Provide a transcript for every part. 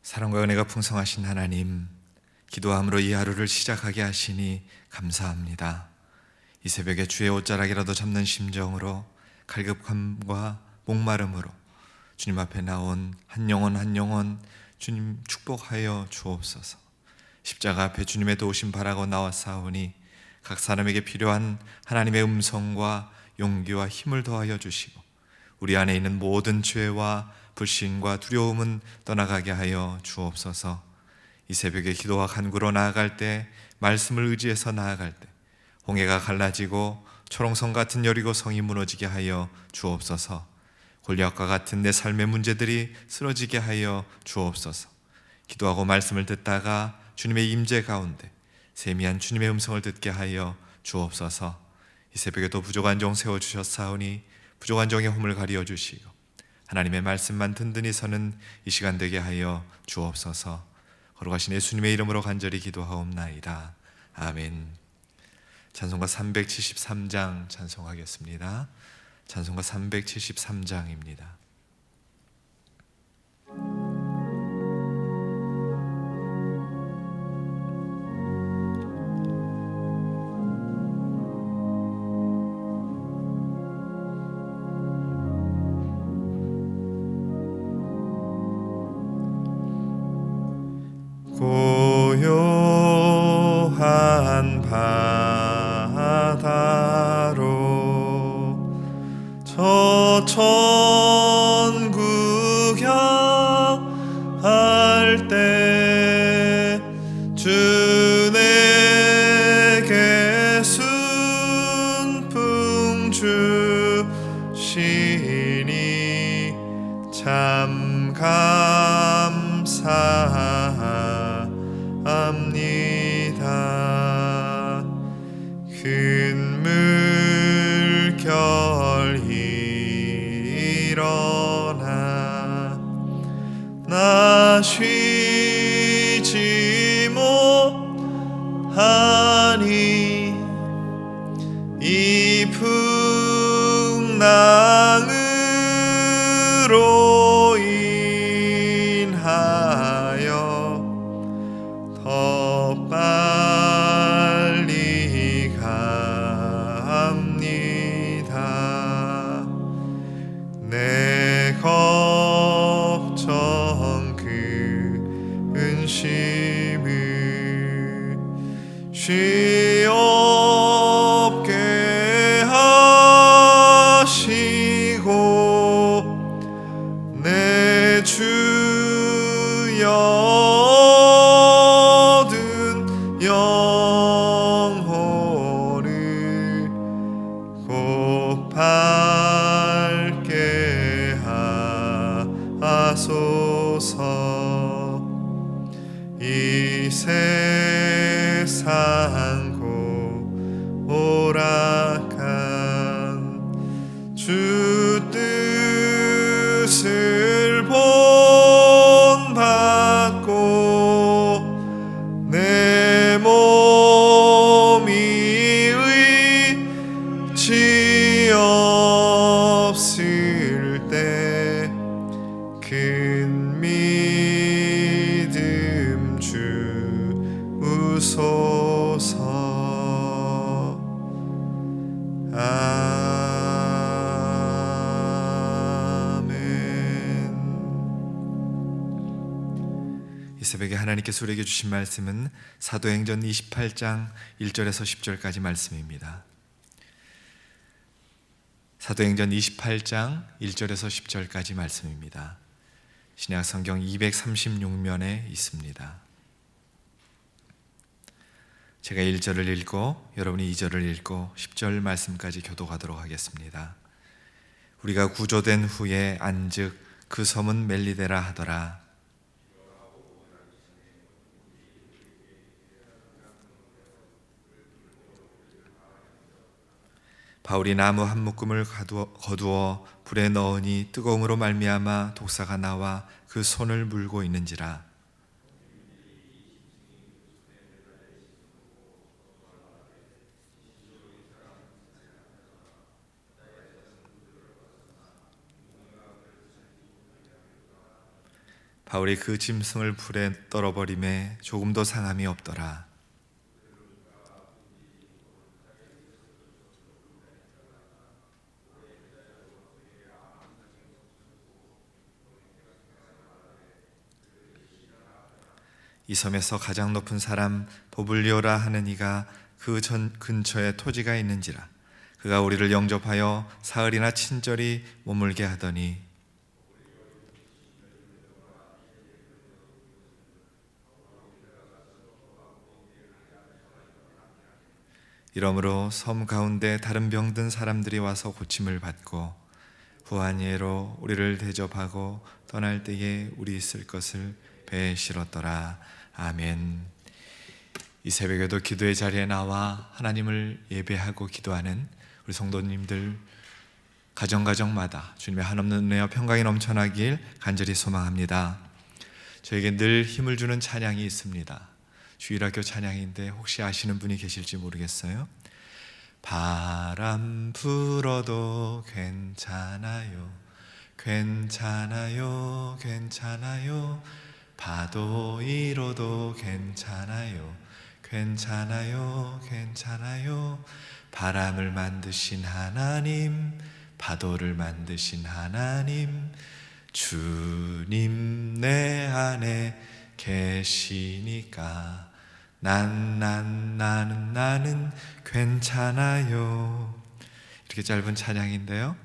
사랑과 은혜가 풍성하신 하나님, 기도함으로 이 하루를 시작하게 하시니 감사합니다. 이 새벽에 주의 옷자락이라도 잡는 심정으로 갈급함과 목마름으로 주님 앞에 나온 한 영혼 한 영혼 주님 축복하여 주옵소서. 십자가 앞에 주님의 도우심 바라고 나왔사오니 각 사람에게 필요한 하나님의 음성과 용기와 힘을 더하여 주시고 우리 안에 있는 모든 죄와 불신과 두려움은 떠나가게 하여 주옵소서. 이 새벽에 기도와 간구로 나아갈 때, 말씀을 의지해서 나아갈 때 홍해가 갈라지고 초롱성 같은 여리고 성이 무너지게 하여 주옵소서. 골리앗과 같은 내 삶의 문제들이 쓰러지게 하여 주옵소서. 기도하고 말씀을 듣다가 주님의 임재 가운데 세미한 주님의 음성을 듣게 하여 주옵소서. 이 새벽에도 부족한 종 세워주셨사오니 부족한 종의 홈을 가리어 주시고 하나님의 말씀만 든든히 서는 이 시간 되게 하여 주옵소서. 거룩하신 예수님의 이름으로 간절히 기도하옵나이다. 아멘. 찬송가 373장 찬송하겠습니다. 찬송가 373장입니다. 고요한 바다로 저 천국 향할 때 주 내게 순풍 주시니 참 감사합니다. 큰 물결 일어나 나 쉬지 못하니 이 풍랑으로 인하여 더 빨리 갑니다. 내 걱정 그 근심을 쉬옵게 하시고 내 주여 얻은 영혼을 곧 밝게 하소서. 이 세상 오락한 주 뜻을 본받고 내 몸이 의지 없을 때 큰 믿음 주소서. 아멘. 이 새벽에 하나님께서 우리에게 주신 말씀은 사도행전 28장 1절에서 10절까지 말씀입니다. 사도행전 28장 1절에서 10절까지 말씀입니다. 신약 성경 236면에 있습니다. 제가 1절을 읽고 여러분이 2절을 읽고 10절 말씀까지 교독하도록 하겠습니다. 우리가 구조된 후에 안즉 그 섬은 멜리데라 하더라. 바울이 나무 한 묶음을 거두어 불에 넣으니 뜨거움으로 말미암아 독사가 나와 그 손을 물고 있는지라. 바울이 그 짐승을 불에 떨어버림에 조금도 상함이 없더라. 이 섬에서 가장 높은 사람 보블리오라 하는 이가 그 근처에 토지가 있는지라. 그가 우리를 영접하여 사흘이나 친절히 머물게 하더니 이러므로 섬 가운데 다른 병든 사람들이 와서 고침을 받고 후한 예로 우리를 대접하고 떠날 때에 우리 있을 것을 배에 실었더라. 아멘. 이 새벽에도 기도의 자리에 나와 하나님을 예배하고 기도하는 우리 성도님들 가정마다 주님의 한없는 은혜와 평강이 넘쳐나길 간절히 소망합니다. 저에게 늘 힘을 주는 찬양이 있습니다. 주일학교 찬양인데 혹시 아시는 분이 계실지 모르겠어요. 바람 불어도 괜찮아요, 괜찮아요, 괜찮아요. 파도 일어도 괜찮아요, 괜찮아요, 괜찮아요. 바람을 만드신 하나님, 파도를 만드신 하나님, 주님 내 안에 계시니까 나는 괜찮아요. 이렇게 짧은 찬양인데요,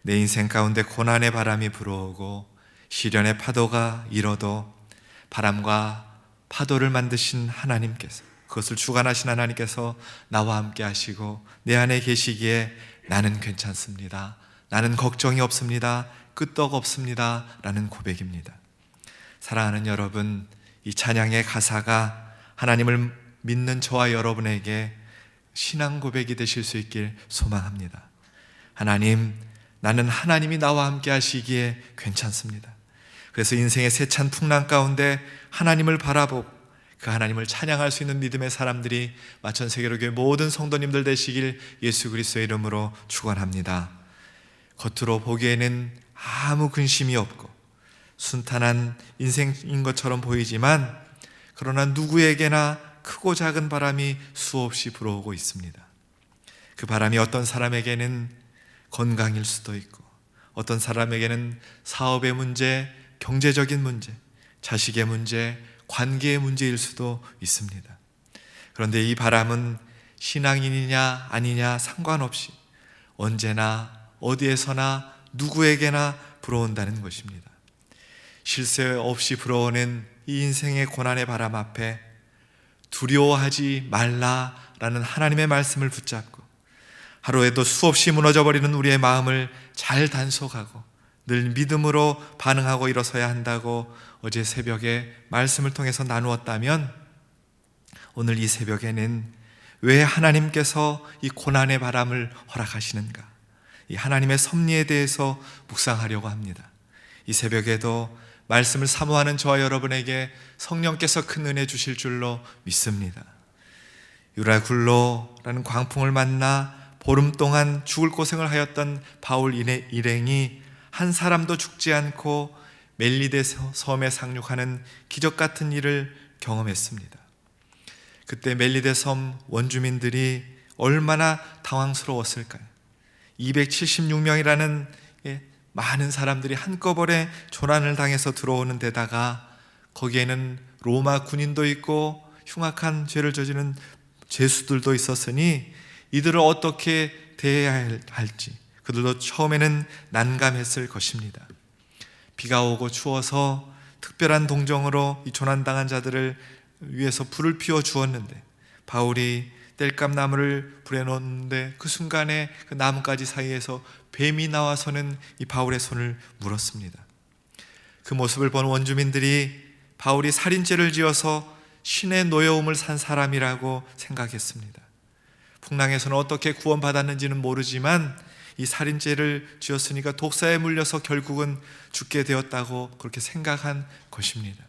내 인생 가운데 고난의 바람이 불어오고 시련의 파도가 일어도 바람과 파도를 만드신 하나님께서, 그것을 주관하신 하나님께서 나와 함께 하시고 내 안에 계시기에 나는 괜찮습니다, 나는 걱정이 없습니다, 끄떡 없습니다 라는 고백입니다. 사랑하는 여러분, 이 찬양의 가사가 하나님을 믿는 저와 여러분에게 신앙 고백이 되실 수 있길 소망합니다. 하나님, 나는 하나님이 나와 함께 하시기에 괜찮습니다. 그래서 인생의 세찬 풍랑 가운데 하나님을 바라보고 그 하나님을 찬양할 수 있는 믿음의 사람들이 마천세계로교회 모든 성도님들 되시길 예수 그리스도의 이름으로 축원합니다. 겉으로 보기에는 아무 근심이 없고 순탄한 인생인 것처럼 보이지만 그러나 누구에게나 크고 작은 바람이 수없이 불어오고 있습니다. 그 바람이 어떤 사람에게는 건강일 수도 있고 어떤 사람에게는 사업의 문제, 경제적인 문제, 자식의 문제, 관계의 문제일 수도 있습니다. 그런데 이 바람은 신앙인이냐 아니냐 상관없이 언제나 어디에서나 누구에게나 불어온다는 것입니다. 쉴 새 없이 불어오는 이 인생의 고난의 바람 앞에 두려워하지 말라라는 하나님의 말씀을 붙잡고 하루에도 수없이 무너져버리는 우리의 마음을 잘 단속하고 늘 믿음으로 반응하고 일어서야 한다고 어제 새벽에 말씀을 통해서 나누었다면, 오늘 이 새벽에는 왜 하나님께서 이 고난의 바람을 허락하시는가, 이 하나님의 섭리에 대해서 묵상하려고 합니다. 이 새벽에도 말씀을 사모하는 저와 여러분에게 성령께서 큰 은혜 주실 줄로 믿습니다. 유라굴로라는 광풍을 만나 보름 동안 죽을 고생을 하였던 바울 일행이 한 사람도 죽지 않고 멜리데 섬에 상륙하는 기적 같은 일을 경험했습니다. 그때 멜리데 섬 원주민들이 얼마나 당황스러웠을까요? 276명이라는 많은 사람들이 한꺼번에 조난을 당해서 들어오는 데다가 거기에는 로마 군인도 있고 흉악한 죄를 저지른 죄수들도 있었으니 이들을 어떻게 대해야 할지 그들도 처음에는 난감했을 것입니다. 비가 오고 추워서 특별한 동정으로 이 조난당한 자들을 위해서 불을 피워 주었는데 바울이 땔감나무를 불에 놓는데 그 순간에 그 나뭇가지 사이에서 뱀이 나와서는 이 바울의 손을 물었습니다. 그 모습을 본 원주민들이 바울이 살인죄를 지어서 신의 노여움을 산 사람이라고 생각했습니다. 풍랑에서는 어떻게 구원받았는지는 모르지만 이 살인죄를 지었으니까 독사에 물려서 결국은 죽게 되었다고 그렇게 생각한 것입니다.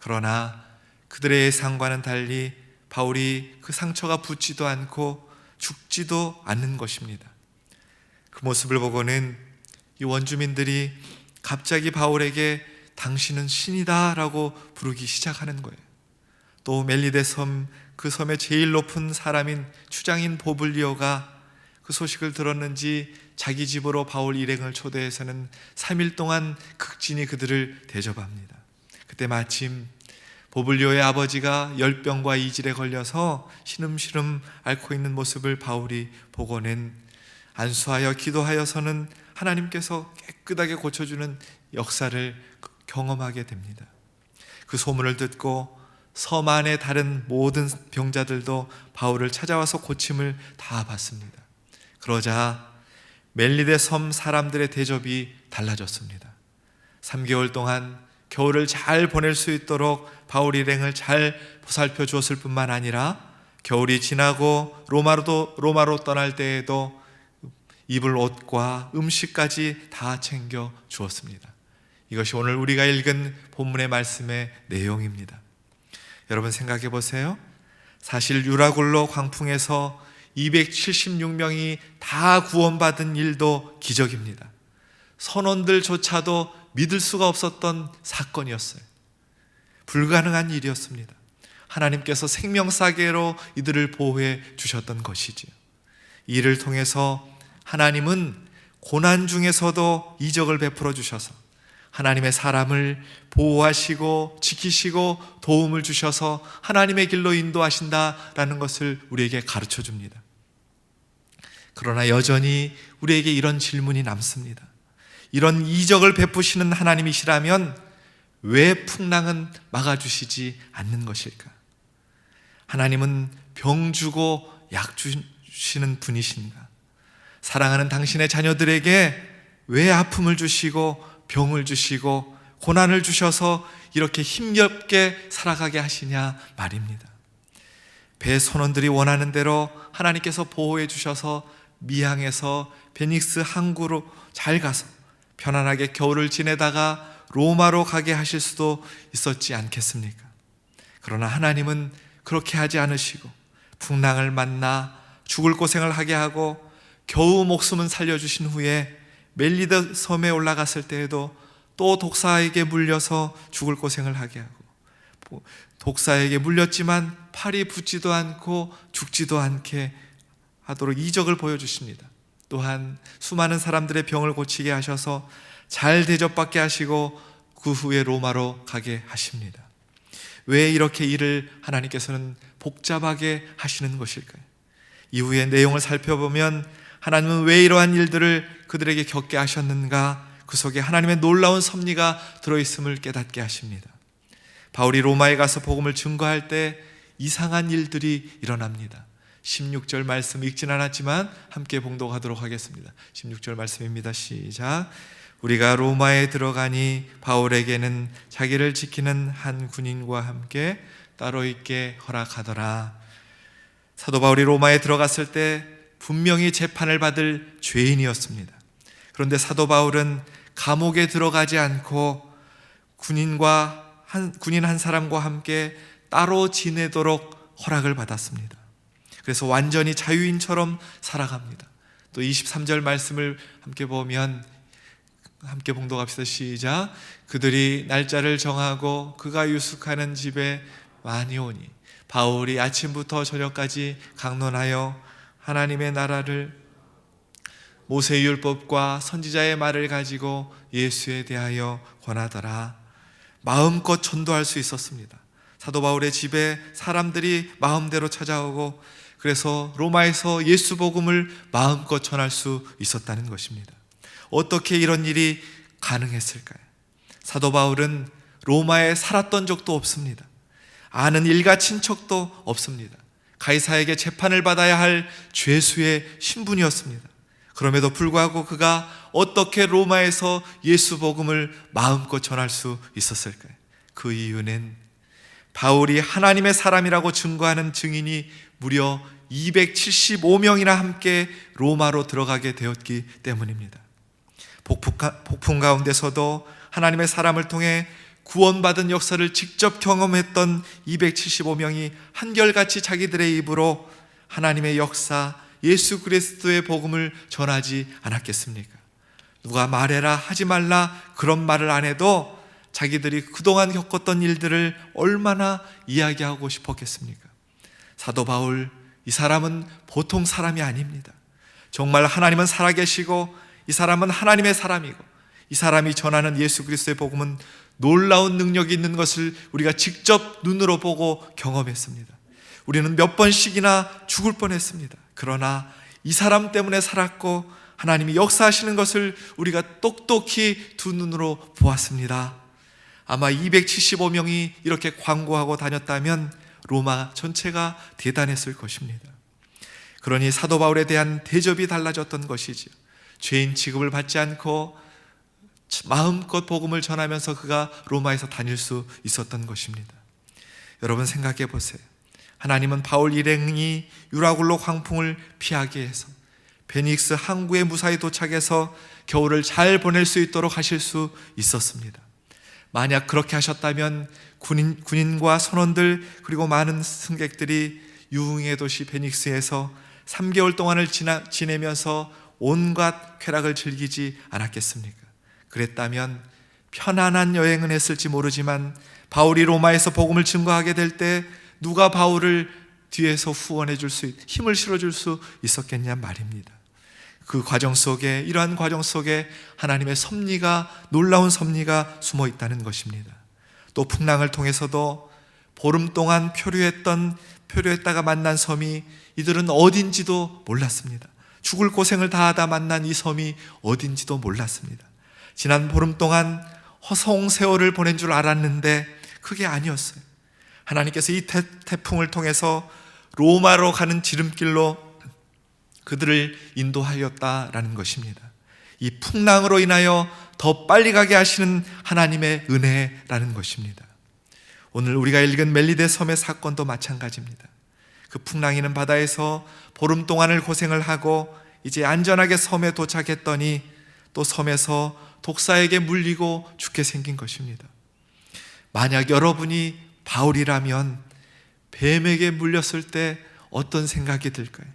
그러나 그들의 예상과는 달리 바울이 그 상처가 붓지도 않고 죽지도 않는 것입니다. 그 모습을 보고는 이 원주민들이 갑자기 바울에게 당신은 신이다 라고 부르기 시작하는 거예요. 또 멜리데 섬, 그 섬의 제일 높은 사람인 추장인 보블리오가 그 소식을 들었는지 자기 집으로 바울 일행을 초대해서는 3일 동안 극진히 그들을 대접합니다. 그때 마침 보블리오의 아버지가 열병과 이질에 걸려서 시름시름 앓고 있는 모습을 바울이 보고는 안수하여 기도하여서는 하나님께서 깨끗하게 고쳐주는 역사를 경험하게 됩니다. 그 소문을 듣고 섬 안의 다른 모든 병자들도 바울을 찾아와서 고침을 다 받습니다. 그러자 멜리데 섬 사람들의 대접이 달라졌습니다. 3개월 동안 겨울을 잘 보낼 수 있도록 바울 일행을 잘 보살펴 주었을 뿐만 아니라 겨울이 지나고 로마로 떠날 때에도 입을 옷과 음식까지 다 챙겨 주었습니다. 이것이 오늘 우리가 읽은 본문의 말씀의 내용입니다. 여러분 생각해 보세요. 사실 유라굴로 광풍에서 276명이 다 구원받은 일도 기적입니다. 선원들조차도 믿을 수가 없었던 사건이었어요. 불가능한 일이었습니다. 하나님께서 생명사계로 이들을 보호해 주셨던 것이지요. 이 일을 통해서 하나님은 고난 중에서도 이적을 베풀어 주셔서 하나님의 사람을 보호하시고 지키시고 도움을 주셔서 하나님의 길로 인도하신다라는 것을 우리에게 가르쳐 줍니다. 그러나 여전히 우리에게 이런 질문이 남습니다. 이런 이적을 베푸시는 하나님이시라면 왜 풍랑은 막아주시지 않는 것일까? 하나님은 병 주고 약 주시는 분이신가? 사랑하는 당신의 자녀들에게 왜 아픔을 주시고 병을 주시고 고난을 주셔서 이렇게 힘겹게 살아가게 하시냐 말입니다. 배 선원들이 원하는 대로 하나님께서 보호해 주셔서 미항에서 베닉스 항구로 잘 가서 편안하게 겨울을 지내다가 로마로 가게 하실 수도 있었지 않겠습니까? 그러나 하나님은 그렇게 하지 않으시고 풍랑을 만나 죽을 고생을 하게 하고 겨우 목숨은 살려주신 후에 멜리데 섬에 올라갔을 때에도 또 독사에게 물려서 죽을 고생을 하게 하고 독사에게 물렸지만 팔이 붓지도 않고 죽지도 않게 하도록 이적을 보여주십니다. 또한 수많은 사람들의 병을 고치게 하셔서 잘 대접받게 하시고 그 후에 로마로 가게 하십니다. 왜 이렇게 일을 하나님께서는 복잡하게 하시는 것일까요? 이후의 내용을 살펴보면 하나님은 왜 이러한 일들을 그들에게 겪게 하셨는가? 그 속에 하나님의 놀라운 섭리가 들어있음을 깨닫게 하십니다. 바울이 로마에 가서 복음을 증거할 때 이상한 일들이 일어납니다. 16절 말씀 읽진 않았지만 함께 봉독하도록 하겠습니다. 16절 말씀입니다. 시작. 우리가 로마에 들어가니 바울에게는 자기를 지키는 한 군인과 함께 따로 있게 허락하더라. 사도 바울이 로마에 들어갔을 때 분명히 재판을 받을 죄인이었습니다. 그런데 사도 바울은 감옥에 들어가지 않고 군인 한 사람과 함께 따로 지내도록 허락을 받았습니다. 그래서 완전히 자유인처럼 살아갑니다. 또 23절 말씀을 함께 보면 함께 봉독합시다. 시작. 그들이 날짜를 정하고 그가 유숙하는 집에 많이 오니 바울이 아침부터 저녁까지 강론하여 하나님의 나라를 모세의 율법과 선지자의 말을 가지고 예수에 대하여 권하더라. 마음껏 전도할 수 있었습니다. 사도 바울의 집에 사람들이 마음대로 찾아오고 그래서 로마에서 예수 복음을 마음껏 전할 수 있었다는 것입니다. 어떻게 이런 일이 가능했을까요? 사도 바울은 로마에 살았던 적도 없습니다. 아는 일가 친척도 없습니다. 가이사에게 재판을 받아야 할 죄수의 신분이었습니다. 그럼에도 불구하고 그가 어떻게 로마에서 예수 복음을 마음껏 전할 수 있었을까요? 그 이유는 바울이 하나님의 사람이라고 증거하는 증인이 무려 275명이나 함께 로마로 들어가게 되었기 때문입니다. 폭풍 가운데서도 하나님의 사람을 통해 구원받은 역사를 직접 경험했던 275명이 한결같이 자기들의 입으로 하나님의 역사, 예수 그리스도의 복음을 전하지 않았겠습니까? 누가 말해라 하지 말라 그런 말을 안 해도 자기들이 그동안 겪었던 일들을 얼마나 이야기하고 싶었겠습니까? 사도 바울, 이 사람은 보통 사람이 아닙니다. 정말 하나님은 살아계시고 이 사람은 하나님의 사람이고 이 사람이 전하는 예수 그리스도의 복음은 놀라운 능력이 있는 것을 우리가 직접 눈으로 보고 경험했습니다. 우리는 몇 번씩이나 죽을 뻔했습니다. 그러나 이 사람 때문에 살았고 하나님이 역사하시는 것을 우리가 똑똑히 두 눈으로 보았습니다. 아마 275명이 이렇게 광고하고 다녔다면 로마 전체가 대단했을 것입니다. 그러니 사도 바울에 대한 대접이 달라졌던 것이지요. 죄인 취급을 받지 않고 마음껏 복음을 전하면서 그가 로마에서 다닐 수 있었던 것입니다. 여러분 생각해 보세요. 하나님은 바울 일행이 유라굴로 광풍을 피하게 해서 베닉스 항구에 무사히 도착해서 겨울을 잘 보낼 수 있도록 하실 수 있었습니다. 만약 그렇게 하셨다면 군인과 선원들 그리고 많은 승객들이 유흥의 도시 베닉스에서 3개월 동안을 지내면서 온갖 쾌락을 즐기지 않았겠습니까? 그랬다면 편안한 여행은 했을지 모르지만 바울이 로마에서 복음을 증거하게 될 때 누가 바울을 뒤에서 후원해 줄 수, 힘을 실어줄 수 있었겠냐 말입니다. 그 과정 속에, 이러한 과정 속에 하나님의 섭리가, 놀라운 섭리가 숨어 있다는 것입니다. 또 풍랑을 통해서도 보름 동안 표류했다가 만난 섬이 이들은 어딘지도 몰랐습니다. 죽을 고생을 다하다 만난 이 섬이 어딘지도 몰랐습니다. 지난 보름 동안 허송세월을 보낸 줄 알았는데 그게 아니었어요. 하나님께서 이 태풍을 통해서 로마로 가는 지름길로 그들을 인도하였다라는 것입니다. 이 풍랑으로 인하여 더 빨리 가게 하시는 하나님의 은혜라는 것입니다. 오늘 우리가 읽은 멜리데 섬의 사건도 마찬가지입니다. 그 풍랑이는 바다에서 보름 동안을 고생을 하고 이제 안전하게 섬에 도착했더니 또 섬에서 독사에게 물리고 죽게 생긴 것입니다. 만약 여러분이 바울이라면 뱀에게 물렸을 때 어떤 생각이 들까요?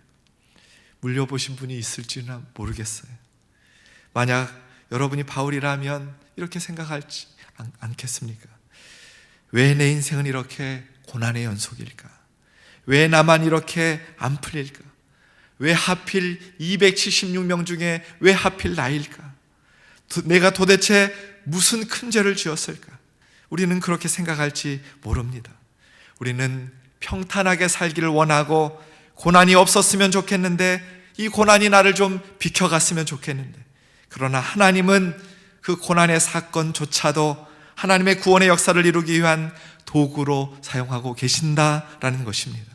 물려보신 분이 있을지는 모르겠어요. 만약 여러분이 바울이라면 이렇게 생각할지 않겠습니까? 왜 내 인생은 이렇게 고난의 연속일까? 왜 나만 이렇게 안 풀릴까? 왜 하필 276명 중에 왜 하필 나일까? 내가 도대체 무슨 큰 죄를 지었을까? 우리는 그렇게 생각할지 모릅니다. 우리는 평탄하게 살기를 원하고 고난이 없었으면 좋겠는데 이 고난이 나를 좀 비켜갔으면 좋겠는데, 그러나 하나님은 그 고난의 사건조차도 하나님의 구원의 역사를 이루기 위한 도구로 사용하고 계신다라는 것입니다.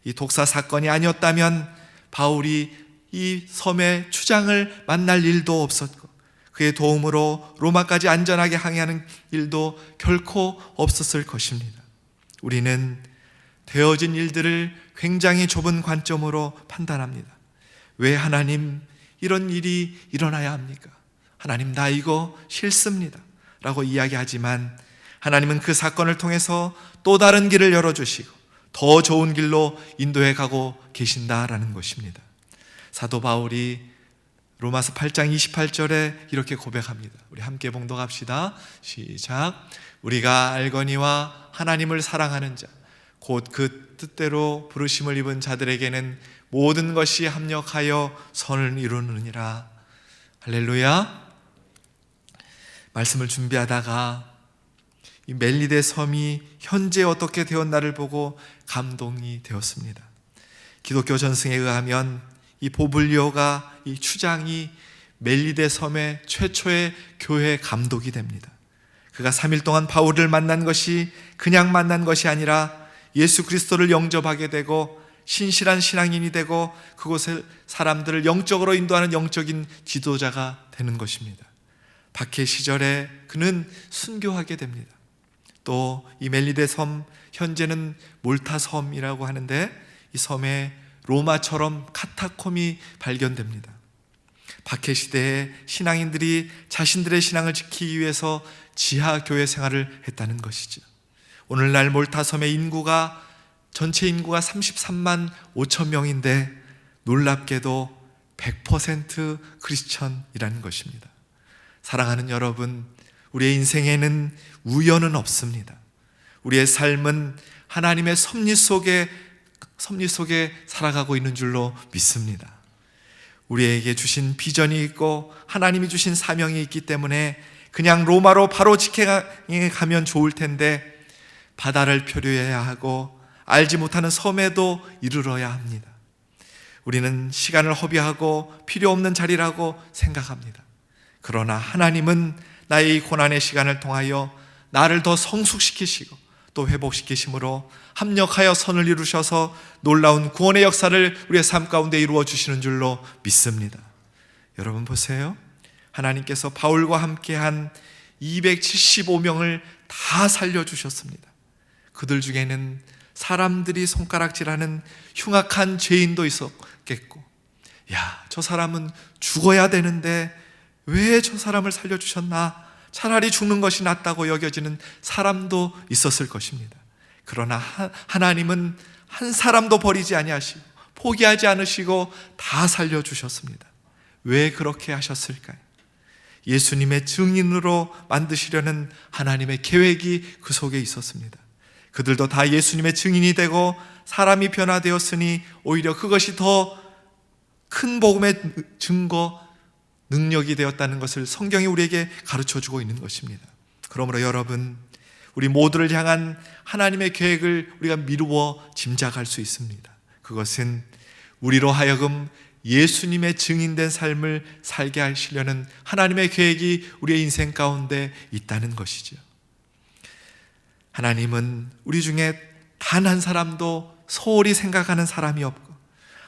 이 독사 사건이 아니었다면 바울이 이 섬의 추장을 만날 일도 없었고 그의 도움으로 로마까지 안전하게 항해하는 일도 결코 없었을 것입니다. 우리는 되어진 일들을 굉장히 좁은 관점으로 판단합니다. 왜 하나님 이런 일이 일어나야 합니까? 하나님 나 이거 싫습니다 라고 이야기하지만 하나님은 그 사건을 통해서 또 다른 길을 열어주시고 더 좋은 길로 인도해 가고 계신다라는 것입니다. 사도 바울이 로마서 8장 28절에 이렇게 고백합니다. 우리 함께 봉독합시다. 시작. 우리가 알거니와 하나님을 사랑하는 자 곧 그 뜻대로 부르심을 입은 자들에게는 모든 것이 합력하여 선을 이루느니라. 할렐루야. 말씀을 준비하다가 이 멜리데 섬이 현재 어떻게 되었나를 보고 감동이 되었습니다. 기독교 전승에 의하면 이 보블리오가, 이 추장이 멜리데 섬의 최초의 교회 감독이 됩니다. 그가 3일 동안 바울을 만난 것이 그냥 만난 것이 아니라 예수 그리스도를 영접하게 되고 신실한 신앙인이 되고 그곳의 사람들을 영적으로 인도하는 영적인 지도자가 되는 것입니다. 박해 시절에 그는 순교하게 됩니다. 또 이 멜리데 섬, 현재는 몰타 섬이라고 하는데 이 섬에 로마처럼 카타콤이 발견됩니다. 박해 시대에 신앙인들이 자신들의 신앙을 지키기 위해서 지하 교회 생활을 했다는 것이죠. 오늘날 몰타 섬의 인구가 전체 인구가 33만 5천 명인데 놀랍게도 100% 크리스천이라는 것입니다. 사랑하는 여러분, 우리의 인생에는 우연은 없습니다. 우리의 삶은 하나님의 섭리 속에 살아가고 있는 줄로 믿습니다. 우리에게 주신 비전이 있고 하나님이 주신 사명이 있기 때문에 그냥 로마로 바로 직행에 가면 좋을 텐데 바다를 표류해야 하고 알지 못하는 섬에도 이르러야 합니다. 우리는 시간을 허비하고 필요 없는 자리라고 생각합니다. 그러나 하나님은 나의 이 고난의 시간을 통하여 나를 더 성숙시키시고 또 회복시키심으로 합력하여 선을 이루셔서 놀라운 구원의 역사를 우리의 삶 가운데 이루어 주시는 줄로 믿습니다. 여러분 보세요. 하나님께서 바울과 함께한 275명을 다 살려주셨습니다. 그들 중에는 사람들이 손가락질하는 흉악한 죄인도 있었겠고, 저 사람은 죽어야 되는데 왜 저 사람을 살려주셨나? 차라리 죽는 것이 낫다고 여겨지는 사람도 있었을 것입니다. 그러나 하나님은 한 사람도 버리지 아니하시고 포기하지 않으시고 다 살려주셨습니다. 왜 그렇게 하셨을까요? 예수님의 증인으로 만드시려는 하나님의 계획이 그 속에 있었습니다. 그들도 다 예수님의 증인이 되고 사람이 변화되었으니 오히려 그것이 더 큰 복음의 증거, 능력이 되었다는 것을 성경이 우리에게 가르쳐주고 있는 것입니다. 그러므로 여러분, 우리 모두를 향한 하나님의 계획을 우리가 미루어 짐작할 수 있습니다. 그것은 우리로 하여금 예수님의 증인된 삶을 살게 하시려는 하나님의 계획이 우리의 인생 가운데 있다는 것이죠. 하나님은 우리 중에 단 한 사람도 소홀히 생각하는 사람이 없고,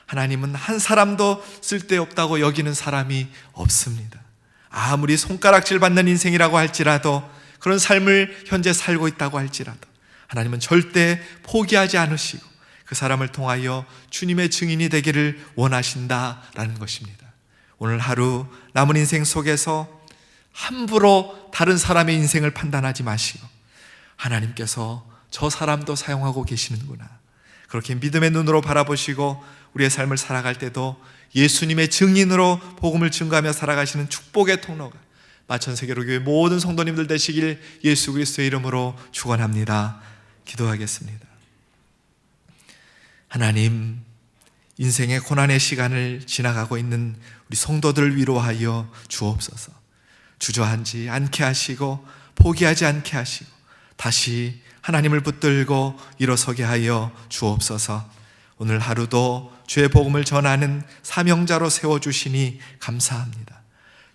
하나님은 한 사람도 쓸데없다고 여기는 사람이 없습니다. 아무리 손가락질 받는 인생이라고 할지라도, 그런 삶을 현재 살고 있다고 할지라도 하나님은 절대 포기하지 않으시고 그 사람을 통하여 주님의 증인이 되기를 원하신다라는 것입니다. 오늘 하루 남은 인생 속에서 함부로 다른 사람의 인생을 판단하지 마시고, 하나님께서 저 사람도 사용하고 계시는구나, 그렇게 믿음의 눈으로 바라보시고 우리의 삶을 살아갈 때도 예수님의 증인으로 복음을 증거하며 살아가시는 축복의 통로가 마천세계로 교회 모든 성도님들 되시길 예수 그리스도의 이름으로 축원합니다. 기도하겠습니다. 하나님, 인생의 고난의 시간을 지나가고 있는 우리 성도들을 위로하여 주옵소서. 주저앉지 않게 하시고 포기하지 않게 하시고 다시 하나님을 붙들고 일어서게 하여 주옵소서. 오늘 하루도 주의 복음을 전하는 사명자로 세워주시니 감사합니다.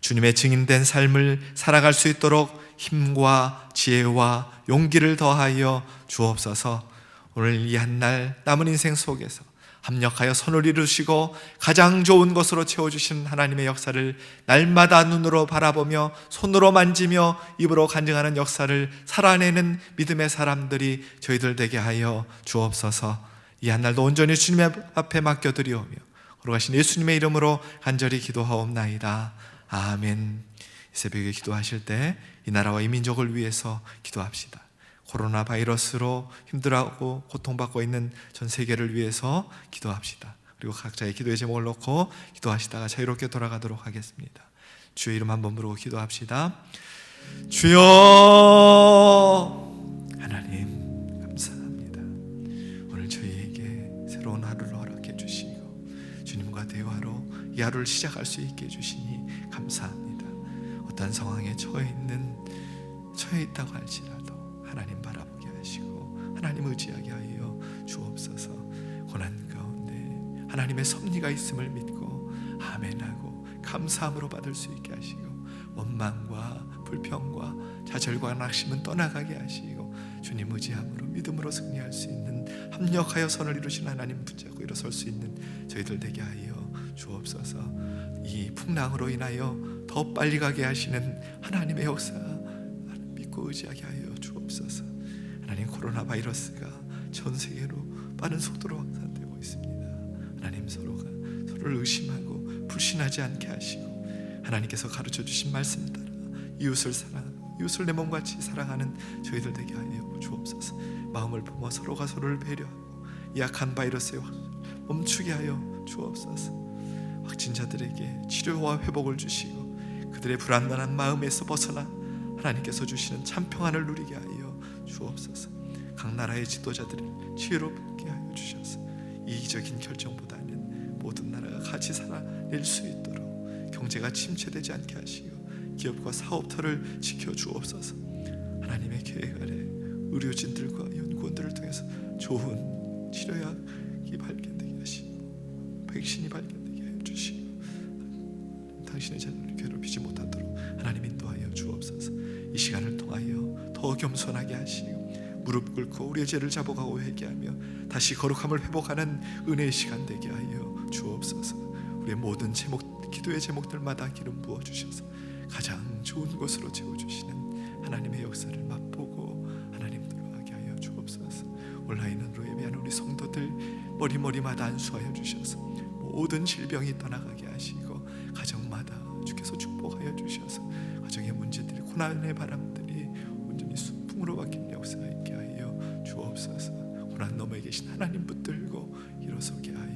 주님의 증인된 삶을 살아갈 수 있도록 힘과 지혜와 용기를 더하여 주옵소서. 오늘 이 한날 남은 인생 속에서 합력하여 선을 이루시고 가장 좋은 것으로 채워주시는 하나님의 역사를 날마다 눈으로 바라보며 손으로 만지며 입으로 간증하는 역사를 살아내는 믿음의 사람들이 저희들 되게 하여 주옵소서. 이 한날도 온전히 주님 앞에 맡겨드리오며 걸어가신 예수님의 이름으로 간절히 기도하옵나이다. 아멘. 이 새벽에 기도하실 때 이 나라와 이 민족을 위해서 기도합시다. 코로나 바이러스로 힘들어하고 고통받고 있는 전 세계를 위해서 기도합시다. 그리고 각자의 기도의 제목을 놓고 기도하시다가 자유롭게 돌아가도록 하겠습니다. 주의 이름 한번 부르고 기도합시다. 주여, 하나님 감사합니다. 오늘 저희에게 새로운 하루를 허락해 주시고 주님과 대화로 이 하루를 시작할 수 있게 해주시니 감사합니다. 어떤 상황에 처해 있다고 할지라도 하나님 바라보게 하시고 하나님 의지하게 하여 주옵소서. 고난 가운데 하나님의 섭리가 있음을 믿고 아멘하고 감사함으로 받을 수 있게 하시고 원망과 불평과 좌절과 낙심은 떠나가게 하시고 주님 의지함으로 믿음으로 승리할 수 있는 합력하여 선을 이루신 하나님 붙잡고 일어설 수 있는 저희들 되게 하여 주옵소서. 이 풍랑으로 인하여 더 빨리 가게 하시는 하나님의 역사 믿고 의지하게 하여 주옵소서. 하나님, 코로나 바이러스가 전 세계로 빠른 속도로 확산되고 있습니다. 하나님, 서로가 서로를 의심하고 불신하지 않게 하시고 하나님께서 가르쳐 주신 말씀 따라 이웃을 사랑하고 이웃을 내 몸같이 사랑하는 저희들 되게 하여 주옵소서. 마음을 품어 서로가 서로를 배려하고 약한 바이러스의 멈추게 하여 주옵소서. 확진자들에게 치료와 회복을 주시고 그들의 불안한 마음에서 벗어나 하나님께서 주시는 참 평안을 누리게 하여 주옵소서. 각 나라의 지도자들을 지혜롭게 하여 주셔서 이기적인 결정보다는 모든 나라가 같이 살아낼 수 있도록 경제가 침체되지 않게 하시고 기업과 사업터를 지켜 주옵소서. 하나님의 계획 아래 의료진들과 연구원들을 통해서 좋은 치료약이 발견되게 하시고 백신이 발견되게 하여 주시고 당신의 자녀를 괴롭히지 못하도록 하나님 인도하여 주옵소서. 이 시간을 통하여 더 겸손하게 하시고 무릎 꿇고 우리의 죄를 자복하고 회개하며 다시 거룩함을 회복하는 은혜의 시간 되게 하여 주옵소서. 우리의 모든 제목, 기도의 제목들마다 기름 부어 주셔서 가장 좋은 곳으로 채워주시는 하나님의 역사를 맛보고 하나님 들어가게 하여 주옵소서. 온라인으로 예배하는 우리 성도들 머리마다 안수하여 주셔서 모든 질병이 떠나가게 하시고 가정마다 주께서 축복하여 주셔서 가정의 문제들이 고난의 바람들이 온전히 순풍으로 바뀌는 역사가 있게 하여 주옵소서. 고난 너머에 계신 하나님 붙들고 일어서게 하여